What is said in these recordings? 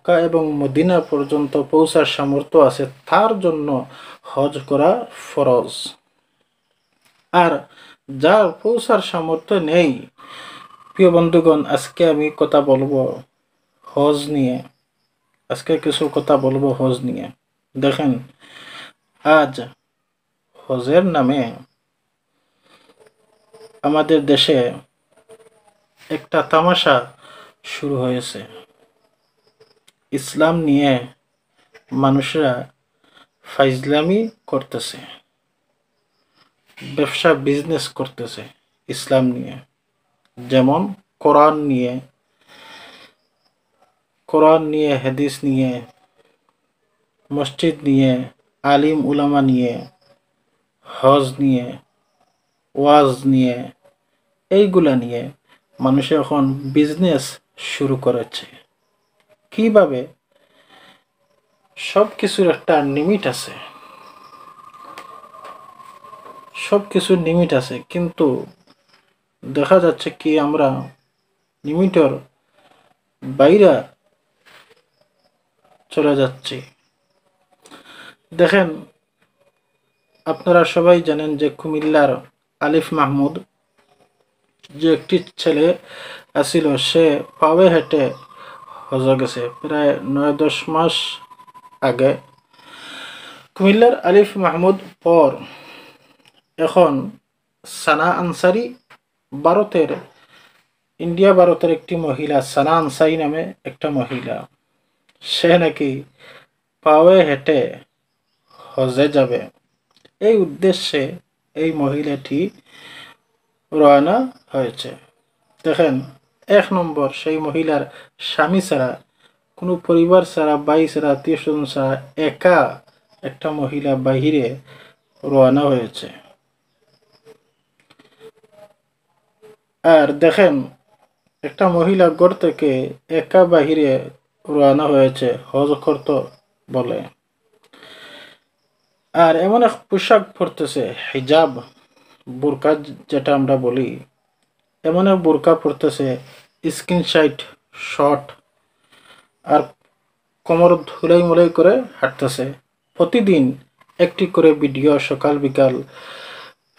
মক্কা এবং মদিনা পর্যন্ত পৌঁছার সামর্থ্য আছে তার জন্য হজ করা ফরজ। আর যার পৌঁছার সামর্থ্য নেই, প্রিয় বন্ধুগণ, আজকে আমি কথা বলবো হজ নিয়ে। আজকে কিছু কথা বলবো হজ নিয়ে। দেখেন, আজ হজের নামে আমাদের দেশে একটা তামাশা শুরু হয়েছে। ইসলাম নিয়ে মানুষরা ফাইজলামি করতেছে, ব্যবসা বিজনেস করতেছে ইসলাম নিয়ে। যেমন কোরআন নিয়ে, হাদিস নিয়ে, মসজিদ নিয়ে, আলিম উলামা নিয়ে, হজ নিয়ে, ওয়াজ নিয়ে, এইগুলা নিয়ে মানুষ এখন বিজনেস শুরু করেছে। কিভাবে? সব কিছুর একটা লিমিট আছে, সব কিছুর লিমিট আছে, কিন্তু দেখা যাচ্ছে কি আমরা লিমিটের বাইরে চলে যাচ্ছি। দেখেন, আপনারা সবাই জানেন যে কুমিল্লার আলিফ মাহমুদ যে একটি ছেলে আসিল, সে পায়ে হেঁটে হজে গেছে প্রায় 9-10 মাস আগে। কুমিল্লার আলিফ মাহমুদ পর এখন সানা আনসারি, ভারতের একটি মহিলা, সানা আনসারি নামে একটা মহিলা, সে নাকি পায়ে হেঁটে হজে যাবে। এই উদ্দেশ্যে এই মহিলাটি রওনা হয়েছে। দেখেন, 1 নম্বর, সেই মহিলার স্বামী ছাড়া, কোনো পরিবার ছাড়া, ভাই ছাড়া, আত্মীয় স্বজন ছাড়া একা একটা মহিলা বাহিরে রওনা হয়েছে। আর দেখেন, একটা মহিলা ঘর থেকে একা বাহিরে রওনা হয়েছে হজ করতে বলে। আর এমন এক পোশাক পরতেছে, হিজাব, বোরকা যেটা আমরা বলি, এমন এক বোরকা পরতেছে, স্কিন সাইট শর্ট, আর কোমর ধুলাই মুলাই করে হাঁটতেছে। প্রতিদিন একটি করে ভিডিও সকাল বিকাল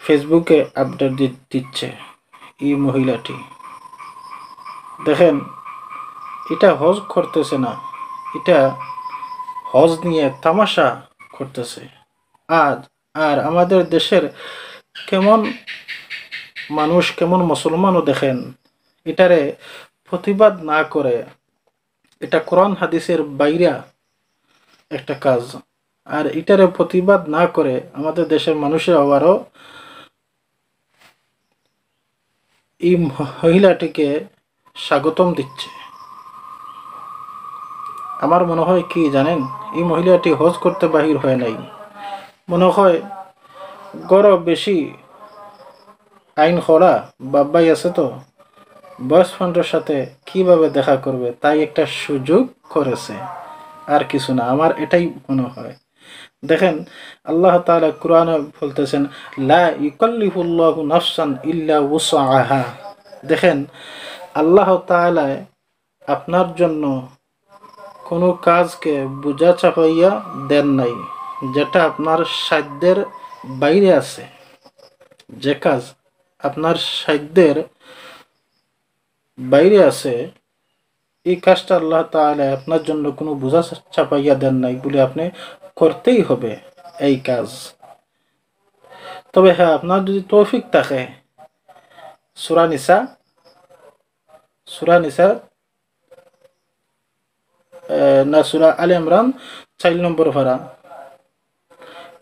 ফেসবুকে আপডেট দিচ্ছে এই মহিলাটি। দেখেন, এটা হজ করতেছে না, এটা হজ নিয়ে তামাশা করতেছে। আর আমাদের দেশের কেমন মানুষ, কেমন মুসলমানও দেখেন, এটারে প্রতিবাদ না করে, এটা কোরআন হাদিসের বাইরা একটা কাজ, আর এটারে প্রতিবাদ না করে আমাদের দেশের মানুষের আবারও এই মহিলাটিকে স্বাগতম দিচ্ছে। আমার মনে হয় কি জানেন, এই মহিলাটি হজ করতে বাহির হয় নাই, মনে হয় গরব বেশি আইন করা বাব্বাই আছে, তো বয়স ফ্রেন্ডের সাথে কিভাবে দেখা করবে তাই একটা সুযোগ করেছে, আর কিছু না, আমার এটাই মনে হয়। দেখেন, আল্লাহ তাআলা কুরআনে বলতেছেন, লা ইউকাল্লিফুল্লাহু নাফসান ইল্লা উসআহা। দেখেন, আল্লাহ তাআলা আপনার জন্য কোনো কাজকে বোঝা চাপাইয়া দেন নাই, যেটা আপনার সাধ্যের বাইরে আছে। যে কাজ আপনার সাধ্যের বাইরে আছে, এই কাজটা আল্লাহ তাআলা আপনার জন্য কোনো বোঝা চাপাইয়া দেন নাই বলে আপনি করতেই হবে এই কাজ। তবে হ্যাঁ, আপনার যদি তৌফিক থাকে, সূরা নিসা না, সূরা আলে ইমরান 4 নম্বর পারা,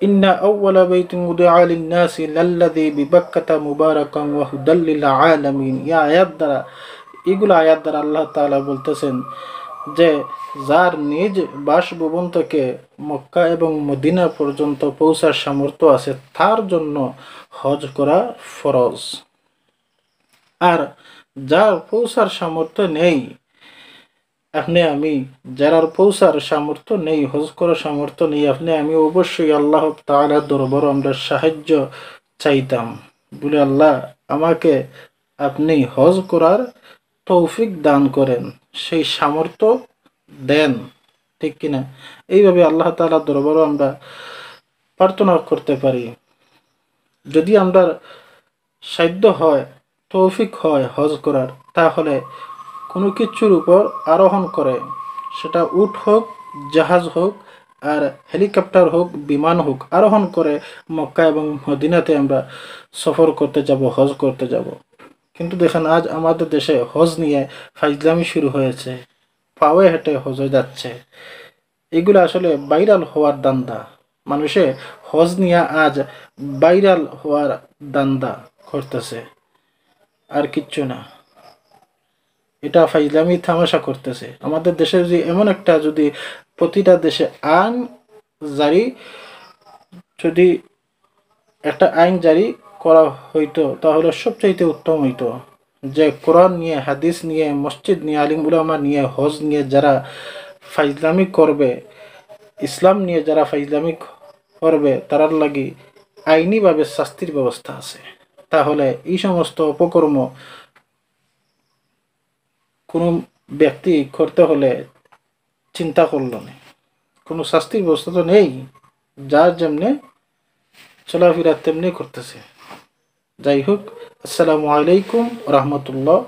ইন্না আউওয়ালা বাইতিন উদিআ লিন-নাসি লাল্লাযী বিবাক্কাতা মুবারাকান ওয়া হুদাল লিল আলামিন। এগুলো আয়াত দ্বারা আল্লাহ তাআলা বলতেছেন যে যার নিজ বাসভবন থেকে মক্কা এবং মদিনা পর্যন্ত পৌঁছার সামর্থ্য আছে তার জন্য হজ করা ফরজ। আর যার পৌঁছার সামর্থ্য নেই, যার পৌঁছার সামর্থ্য নেই, হজ করার সামর্থ্য নেই, আমি অবশ্যই আল্লাহ তাআলার দরবারে আমরা সাহায্য চাইতাম, বলে আল্লাহ আমাকে আপনি হজ করার তৌফিক দান করেন, সেই সামর্থ্য দেন। ঠিক কিনা? এইভাবে আল্লাহ তাআলার দরবারও আমরা প্রার্থনা করতে পারি। যদি আমরা সাধ্য হয়, তৌফিক হয় হজ করার, তাহলে কোনো কিছুর উপর আরোহণ করে, সেটা উট হোক, জাহাজ হোক, আর হেলিকপ্টার হোক, বিমান হোক, আরোহণ করে মক্কা এবং মদিনাতে আমরা সফর করতে যাব, হজ করতে যাব। কিন্তু দেখেন আজ আমাদের দেশে হজ নিয়ে ফাইজলামি শুরু হয়েছে, পায়ে হেঁটে হজে যাচ্ছে। এগুলো আসলে ভাইরাল হওয়ার দান্দা। মানুষে হজ নিয়ে আজ ভাইরাল হওয়ার দান্দা করতেছে, আর কিচ্ছু না। এটা ফাইজলামি তামাশা করতেছে। আমাদের দেশে যদি এমন একটা, যদি প্রতিটা দেশে আইন জারি, যদি একটা আইন জারি করা হইতো, তাহলে সবচাইতে উত্তম হইতো। যে কোরআন নিয়ে, হাদিস নিয়ে, মসজিদ নিয়ে, আলিম উলামা নিয়ে, হজ নিয়ে যারা ফাইজলামি করবে, ইসলাম নিয়ে যারা ফাইজলামি করবে, তারার লাগি আইনিভাবে শাস্তির ব্যবস্থা আছে। তাহলে এই সমস্ত অপকর্ম কোনো ব্যক্তি করতে হলে চিন্তা করল না, কোনো শাস্তির ব্যবস্থা তো নেই। যার যেমনে চলাফেরা তেমনি করতেছে। যাই হোক, আসসালামু আলাইকুম রহমতুল্লাহ।